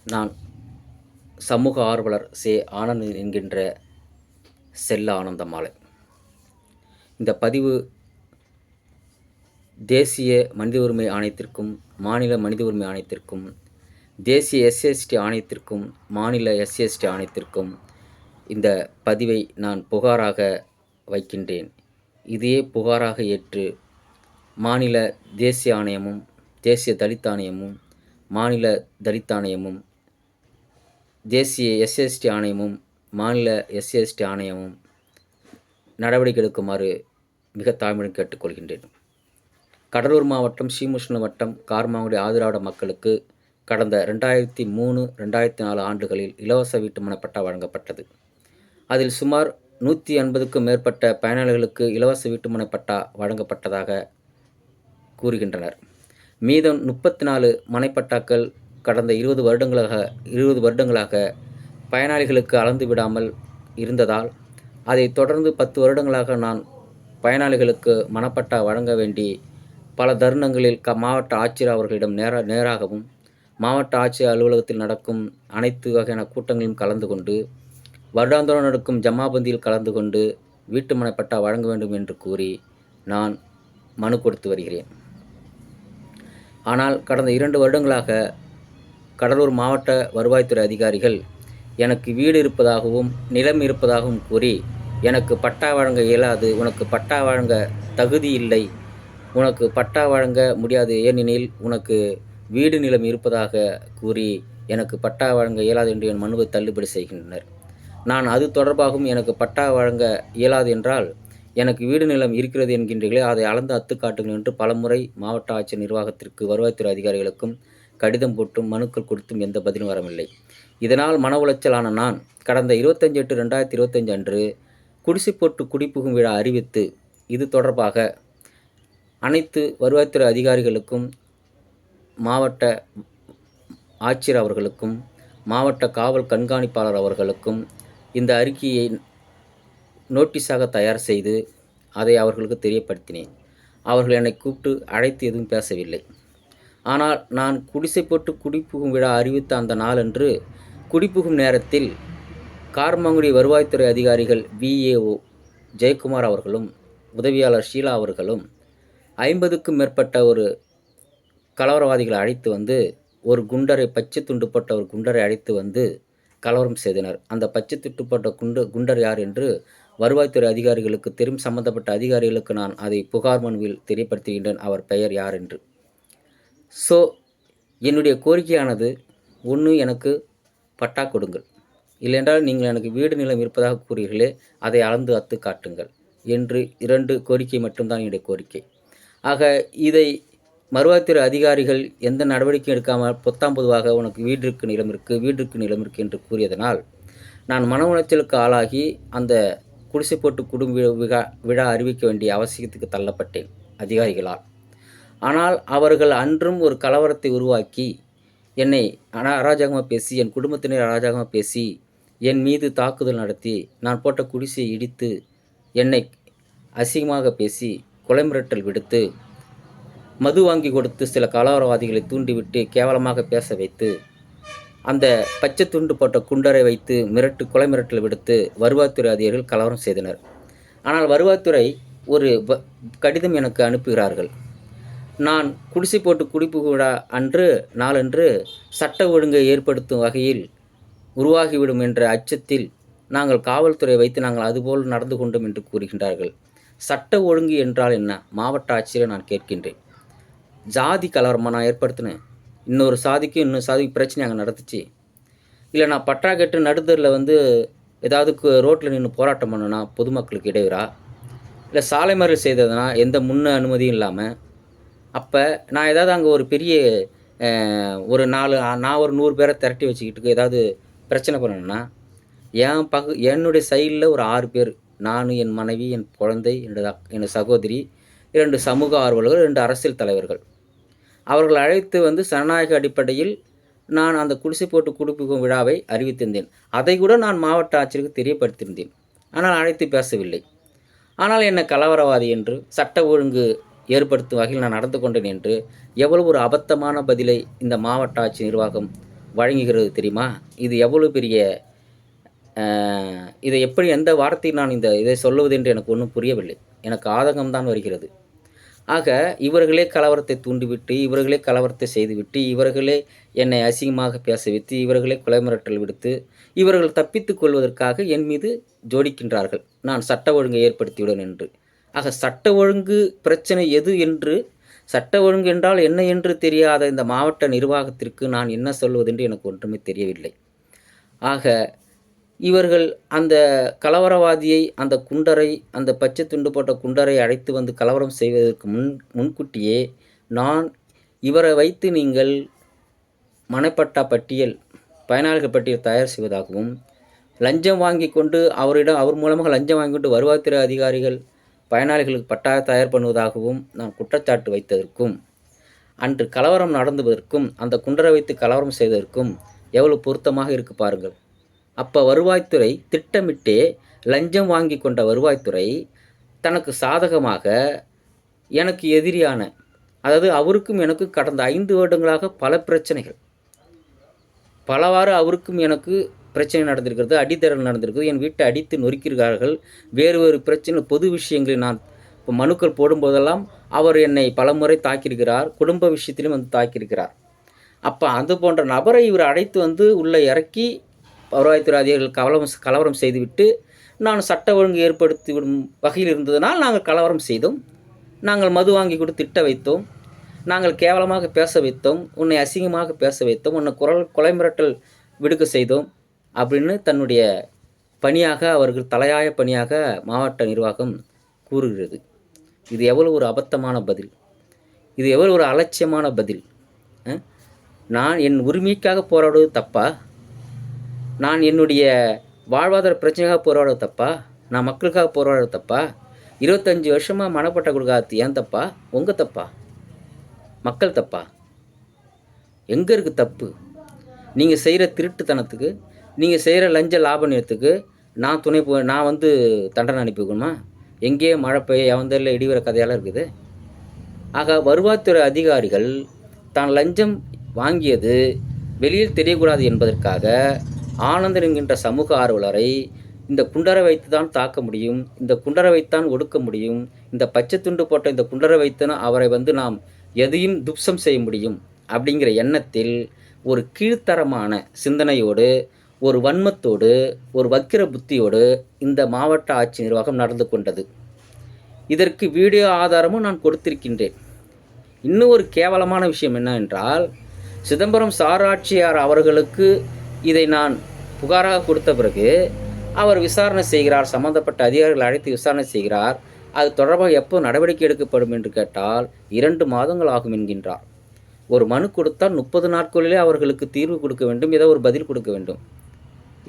நான் சமூக ஆர்வலர் ஆனந்த் என்கின்ற செல்ல ஆனந்தமாலை. இந்த பதிவு தேசிய மனித உரிமை ஆணையத்திற்கும், மாநில மனித உரிமை ஆணையத்திற்கும், தேசிய எஸ்சிஎஸ்டி ஆணையத்திற்கும், மாநில எஸ்சிஎஸ்டி ஆணையத்திற்கும் இந்த பதிவை நான் புகாராக வைக்கின்றேன். இதையே புகாராக ஏற்று மாநில தேசிய ஆணையமும், தேசிய தலித் ஆணையமும், மாநில தலித் ஆணையமும், தேசிய எஸ்சிஎஸ்டி ஆணையமும், மாநில எஸ்சிஎஸ்டி ஆணையமும் நடவடிக்கை எடுக்குமாறு மிக தாழ்மையுடன் கேட்டுக்கொள்கின்றேன். கடலூர் மாவட்டம் ஸ்ரீமுஷ்ணம் வட்டம் கார்மாங்குடி ஆதிராவிட மக்களுக்கு கடந்த 2003, 2004 ஆண்டுகளில் இலவச வீட்டுமனை பட்டா வழங்கப்பட்டது. அதில் சுமார் 180க்கும் மேற்பட்ட பயனாளிகளுக்கு இலவச வீட்டுமனை பட்டா வழங்கப்பட்டதாக கூறுகின்றனர். மீதம் 34 மனைப்பட்டாக்கள் கடந்த 20 வருடங்களாக பயனாளிகளுக்கு அளந்து விடாமல் இருந்ததால், அதை தொடர்ந்து 10 வருடங்களாக நான் பயனாளிகளுக்கு மனப்பட்டா வழங்க வேண்டி பல தருணங்களில் மாவட்ட ஆட்சியர் அவர்களிடம் நேராகவும், மாவட்ட ஆட்சியர் அலுவலகத்தில் நடக்கும் அனைத்து வகையான கூட்டங்களிலும் கலந்து கொண்டு, வருடாந்தோறும் நடக்கும் ஜமாபந்தியில் கலந்து கொண்டு வீட்டுமனை பட்டா வழங்க வேண்டும் என்று கூறி நான் மனு கொடுத்து வருகிறேன். ஆனால் கடந்த 2 வருடங்களாக கடலூர் மாவட்ட வருவாய்த்துறை அதிகாரிகள் எனக்கு வீடு இருப்பதாகவும், நிலம் இருப்பதாகவும் கூறி, எனக்கு பட்டா வழங்க இயலாது, உனக்கு பட்டா வழங்க தகுதி இல்லை, உனக்கு பட்டா வழங்க முடியாது, ஏனெனில் உனக்கு வீடு நிலம் இருப்பதாக கூறி எனக்கு பட்டா வழங்க இயலாது என்று என் மனுவை தள்ளுபடி செய்கின்றனர். நான் அது தொடர்பாகவும் எனக்கு பட்டா வழங்க இயலாது என்றால் எனக்கு வீடு நிலம் இருக்கிறது என்கின்றீர்களே, அதை அளந்து அத்து காட்டுங்கள் என்று பலமுறை மாவட்ட ஆட்சியர் நிர்வாகத்திற்கு, வருவாய்த்துறை அதிகாரிகளுக்கும் கடிதம் போட்டும் மனுக்கள் கொடுத்தும் எந்த பதிலும் வரவில்லை. இதனால் மன உளைச்சலான நான் கடந்த 25/8/2025 அன்று குடிசை போட்டு குடிபுகும் விழா அறிவித்து, இது தொடர்பாக அனைத்து வருவாய்த்துறை அதிகாரிகளுக்கும், மாவட்ட ஆட்சியர் அவர்களுக்கும், மாவட்ட காவல் கண்காணிப்பாளர் அவர்களுக்கும் இந்த அறிக்கையை நோட்டீஸாக தயார் செய்து அதை அவர்களுக்கு தெரியப்படுத்தினேன். அவர்கள் என்னை கூப்பிட்டு அழைத்து எதுவும் பேசவில்லை. ஆனால் நான் குடிசை போட்டு குடிபுகும் விழா அறிவித்த அந்த நாளன்று குடிபுகும் நேரத்தில் கார்மாங்குடி வருவாய்த்துறை அதிகாரிகள் VAO ஜெயக்குமார் அவர்களும், உதவியாளர் ஷீலா அவர்களும் 50க்கும் மேற்பட்ட ஒரு கலவரவாதிகளை அழைத்து வந்து, ஒரு குண்டரை, பச்சை துண்டு போட்ட ஒரு குண்டரை அழைத்து வந்து கலவரம் செய்தனர். அந்த பச்சை துண்டு போட்ட குண்டர் யார் என்று வருவாய்த்துறை அதிகாரிகளுக்கு தெரியும். சம்பந்தப்பட்ட அதிகாரிகளுக்கு நான் அதை புகார் மனுவில் தெரியப்படுத்துகின்றேன், அவர் பெயர் யார் என்று. ஸோ என்னுடைய கோரிக்கையானது, ஒன்று எனக்கு பட்டா கொடுங்கள், இல்லையென்றால் நீங்கள் எனக்கு வீடு நிலம் இருப்பதாக கூறுகிறீர்களே, அதை அளந்து அத்து காட்டுங்கள் என்று 2 கோரிக்கை மட்டும்தான் என்னுடைய கோரிக்கை. ஆக இதை வருவாய்த்துறை அதிகாரிகள் எந்த நடவடிக்கையும் எடுக்காமல் பொத்தாம் பொதுவாக உனக்கு வீட்டிற்கு நிலம் இருக்குது என்று கூறியதனால் நான் மன உளைச்சலுக்கு ஆளாகி அந்த குடிசை போட்டு குடும்ப விழா அறிவிக்க வேண்டிய அவசியத்துக்கு தள்ளப்பட்டேன் அதிகாரிகளால். ஆனால் அவர்கள் அன்றும் ஒரு கலவரத்தை உருவாக்கி என்னை அராஜகமாக பேசி, என் குடும்பத்தினர் அராஜகமாக பேசி, என் மீது தாக்குதல் நடத்தி, நான் போட்ட குடிசையை இடித்து, என்னை அசிங்கமாக பேசி, கொலை மிரட்டல் விடுத்து, மது வாங்கி கொடுத்து சில கலவரவாதிகளை தூண்டிவிட்டு கேவலமாக பேச வைத்து, அந்த பச்சை துண்டு போட்ட குண்டரை வைத்து கொலை மிரட்டல் விடுத்து வருவாய்த்துறை அதிகாரிகள் கலவரம் செய்தனர். ஆனால் வருவாய்த்துறை ஒரு கடிதம் எனக்கு அனுப்புகிறார்கள். நான் குடிசை போட்டு குடிபுகும் விழா நாளன்று சட்ட ஒழுங்கை ஏற்படுத்தும் வகையில் உருவாகிவிடும் என்ற அச்சத்தில் நாங்கள் காவல்துறை வைத்து நாங்கள் அதுபோல் நடந்து கொண்டோம் என்று கூறுகின்றார்கள். சட்ட ஒழுங்கு என்றால் என்ன? மாவட்ட ஆட்சியரை நான் கேட்கின்றேன். ஜாதி கலவரமாக நான் ஏற்படுத்தினேன்? இன்னொரு சாதிக்கு பிரச்சனை அங்கே நடந்துச்சு? இல்லை நான் பட்டா கேட்டு நடுத்தரில் வந்து ஏதாவது ரோட்டில் நின்று போராட்டம் பண்ணனா பொதுமக்களுக்கு இடையூறா? இல்லை சாலை மறியல் செய்ததுனா எந்த முன்ன அனுமதியும் இல்லாமல்? அப்போ நான் ஏதாவது அங்கே ஒரு பெரிய நான் ஒரு 100 பேரை திரட்டி வச்சுக்கிட்டு ஏதாவது பிரச்சனை பண்ணணுன்னா, என்னுடைய சைடில் ஒரு 6 பேர், நான், என் மனைவி, என் குழந்தை, என்னோட சகோதரி, 2 சமூக ஆர்வலர்கள், 2 அரசியல் தலைவர்கள், அவர்கள் அழைத்து வந்து ஜனநாயக அடிப்படையில் நான் அந்த குடிசை போட்டு குடிபுகும் விழாவை அறிவித்திருந்தேன். அதை கூட நான் மாவட்ட ஆட்சியருக்கு தெரியப்படுத்தியிருந்தேன். ஆனால் அழைத்து பேசவில்லை. ஆனால் என்னை கலவரவாதி என்று, சட்ட ஒழுங்கு ஏற்படுத்தும் வகையில் நான் நடந்து கொண்டேன் என்று எவ்வளவு ஒரு அபத்தமான பதிலை இந்த மாவட்ட ஆட்சி நிர்வாகம் வழங்குகிறது தெரியுமா? இது எவ்வளோ பெரிய இதை எப்படி எந்த வார்த்தையில் நான் இதை சொல்லுவது என்று எனக்கு ஒன்றும் புரியவில்லை. எனக்கு ஆதங்கம் தான் வருகிறது. ஆக இவர்களே கலவரத்தை தூண்டிவிட்டு, இவர்களே கலவரத்தை செய்துவிட்டு, இவர்களே என்னை அசிங்கமாக பேச வைத்து, இவர்களே கொலை மிரட்டல் விடுத்து, இவர்கள் தப்பித்துக் கொள்வதற்காக என் மீது ஜோடிக்கின்றார்கள். நான் சட்ட ஒழுங்கை ஏற்படுத்திவிடுவேன் என்று. ஆக சட்ட ஒழுங்கு பிரச்சனை எது என்று, சட்ட ஒழுங்கு என்றால் என்ன என்று தெரியாத இந்த மாவட்ட நிர்வாகத்திற்கு நான் என்ன சொல்வதென்று எனக்கு ஒன்றுமே தெரியவில்லை. ஆக இவர்கள் அந்த கலவரவாதியை, அந்த குண்டரை, அந்த பச்சை துண்டு போட்ட குண்டரை அழைத்து வந்து கலவரம் செய்வதற்கு முன்கூட்டியே நான் இவரை வைத்து நீங்கள் மனைப்பட்டா பட்டியல், பயனாளிகள் பட்டியல் தயார் செய்வதாகவும், லஞ்சம் வாங்கி கொண்டு அவர் மூலமாக லஞ்சம் வாங்கி கொண்டு வருவாய்த்துறை அதிகாரிகள் பயனாளிகளுக்கு பட்டா தயார் பண்ணுவதாகவும் நான் குற்றச்சாட்டு வைத்ததற்கும், அன்று கலவரம் நடந்துவதற்கும், அந்த குண்டரை வைத்து கலவரம் செய்வதற்கும் எவ்வளவு பொருத்தமாக இருக்கு பாருங்கள். அப்போ வருவாய்த்துறை திட்டமிட்டே லஞ்சம் வாங்கி கொண்ட வருவாய்த்துறை தனக்கு சாதகமாக எனக்கு எதிரியான, அதாவது அவருக்கும் எனக்கும் கடந்த 5 வருடங்களாக பல பிரச்சனைகள், பலவாறு அவருக்கும் எனக்கு பிரச்சனை நடந்திருக்கிறது, அடித்தரல் நடந்திருக்கிறது, என் வீட்டை அடித்து நொறுக்கிறார்கள், வேறு பிரச்சனை பொது விஷயங்களில் நான் இப்போ மனுக்கள் போடும்போதெல்லாம் அவர் என்னை பலமுறை தாக்கியிருக்கிறார், குடும்ப விஷயத்திலும் வந்து தாக்கியிருக்கிறார். அப்போ அது போன்ற நபரை இவர் அழைத்து வந்து உள்ளே இறக்கி வருவாய்த்துறை அதிகாரிகள் கலவரம் செய்துவிட்டு நான் சட்ட ஒழுங்கு ஏற்படுத்தி விடும் வகையில் இருந்ததனால் நாங்கள் கலவரம் செய்தோம், நாங்கள் மது வாங்கி கூட திட்ட வைத்தோம், நாங்கள் கேவலமாக பேச வைத்தோம், உன்னை அசிங்கமாக பேச வைத்தோம், உன்னை கொலை மிரட்டல் விடுக்க செய்தோம் அப்படின்னு தன்னுடைய பணியாக அவர்கள் தலையாய பணியாக மாவட்ட நிர்வாகம் கூறுகிறது. இது எவ்வளோ ஒரு அபத்தமான பதில், இது எவ்வளோ ஒரு அலட்சியமான பதில். நான் என் உரிமைக்காக போராடுவது தப்பா? நான் என்னுடைய வாழ்வாதார பிரச்சனைக்காக போராடுவது தப்பா? நான் மக்களுக்காக போராடுவது தப்பா? 25 வருஷமாக மனப்பட்ட கொடுக்காது ஏன் தப்பா? உங்கள் தப்பா? மக்கள் தப்பா? எங்கே இருக்குது தப்பு? நீங்கள் செய்கிற திருட்டுத்தனத்துக்கு, நீங்கள் செய்கிற லஞ்ச லாப நிலையத்துக்கு நான் வந்து தண்டனை அனுப்பி வைக்கணுமா? எங்கேயோ மழை பெய்ய வந்ததில் இடிவர கதையெல்லாம் இருக்குது. ஆக வருவாய்த்துறை அதிகாரிகள் தான் லஞ்சம் வாங்கியது வெளியில் தெரியக்கூடாது என்பதற்காக ஆனந்தன் என்கின்ற சமூக ஆர்வலரை இந்த குண்டரை வைத்து தான் தாக்க முடியும், இந்த குண்டரை வைத்தான் ஒடுக்க முடியும், இந்த பச்சை துண்டு போட்ட இந்த குண்டரை வைத்துனா அவரை வந்து நாம் எதையும் துப்சம் செய்ய முடியும் அப்படிங்கிற எண்ணத்தில் ஒரு கீழ்த்தரமான சிந்தனையோடு, ஒரு வன்மத்தோடு, ஒரு வக்கிர புத்தியோடு இந்த மாவட்ட ஆட்சி நிர்வாகம் நடந்து கொண்டது. இதற்கு வீடியோ ஆதாரமும் நான் கொடுத்திருக்கின்றேன். இன்னும் ஒரு கேவலமான விஷயம் என்ன என்றால், சிதம்பரம் சார் ஆட்சியார் அவர்களுக்கு இதை நான் புகாராக கொடுத்த பிறகு அவர் விசாரணை செய்கிறார், சம்பந்தப்பட்ட அதிகாரிகள் அழைத்து விசாரணை செய்கிறார். அது தொடர்பாக எப்போ நடவடிக்கை எடுக்கப்படும் என்று கேட்டால் 2 மாதங்கள் ஆகும் என்கின்றார். ஒரு மனு கொடுத்தால் 30 நாட்களிலே அவர்களுக்கு தீர்வு கொடுக்க வேண்டும், ஏதோ ஒரு பதில் கொடுக்க வேண்டும்.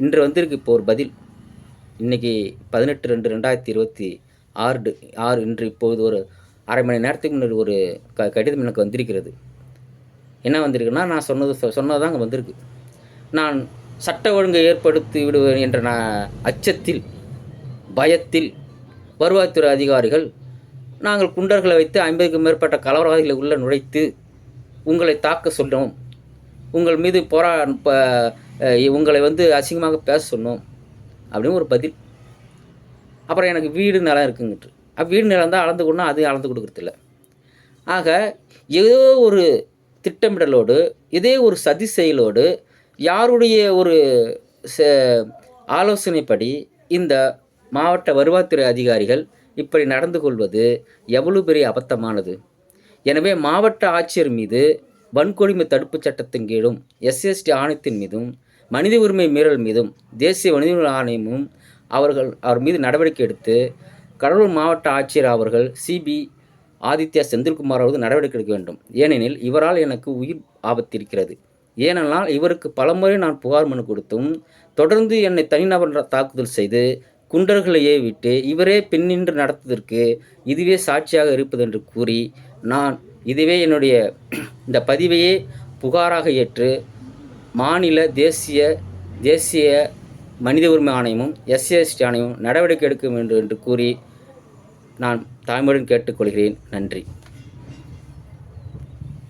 இன்று வந்திருக்கு இப்போ ஒரு பதில். இன்றைக்கி 18/2/2026 இன்று இப்போது ஒரு அரை மணி நேரத்துக்கு முன்னாடி ஒரு கடிதம் எனக்கு வந்திருக்கிறது. என்ன வந்திருக்குன்னா, நான் சொன்னது அங்கே வந்திருக்கு. நான் சட்ட ஒழுங்கை ஏற்படுத்தி விடுவேன் என்ற அச்சத்தில், பயத்தில் வருவாய்த்துறை அதிகாரிகள் நாங்கள் குண்டர்களை வைத்து 50க்கும் மேற்பட்ட கலவரவாதிகளை உள்ள நுழைத்து உங்களை தாக்க சொன்னோம், உங்கள் மீது உங்களை வந்து அசிங்கமாக பேச சொன்னோம் அப்படின்னு ஒரு பதில். அப்புறம் எனக்கு வீடு நிலம் இருக்குங்கிட்டு, வீடு நிலம் தான் அளந்து கொடுனா அதையும் அளந்து கொடுக்குறதில்ல. ஆக ஏதோ ஒரு திட்டமிடலோடு, இதே ஒரு சதி செயலோடு, யாருடைய ஒரு ஆலோசனைப்படி இந்த மாவட்ட வருவாய்த்துறை அதிகாரிகள் இப்படி நடந்து கொள்வது எவ்வளவு பெரிய அபத்தமானது. எனவே மாவட்ட ஆட்சியர் மீது வன்கொடுமை தடுப்பு சட்டத்தின் கீழும், SST ஆணையத்தின் மீதும், மனித உரிமை மீறல் மீதும், தேசிய மனித உரிமை ஆணையமும் அவர் மீது நடவடிக்கை எடுத்து கடலூர் மாவட்ட ஆட்சியர் அவர்கள் CB ஆதித்யா செந்தில்குமார் அவர்கள் நடவடிக்கை எடுக்க வேண்டும். ஏனெனில் இவரால் எனக்கு உயிர் ஆபத்து இருக்கிறது. ஏனென்றால் இவருக்கு பலமுறை நான் புகார் மனு கொடுத்தும் தொடர்ந்து என்னை தனிநபர் தாக்குதல் செய்து குண்டர்களையே விட்டு இவரே பின்னின்று நடத்துவதற்கு இதுவே சாட்சியாக இருப்பது என்று கூறி நான் இதுவே என்னுடைய இந்த பதிவையே புகாராக ஏற்று மாநில தேசிய மனித உரிமை ஆணையமும் SST ஆணையமும் நடவடிக்கை எடுக்க வேண்டும் என்று கூறி நான் தாழ்மையுடன் கேட்டுக்கொள்கிறேன். நன்றி.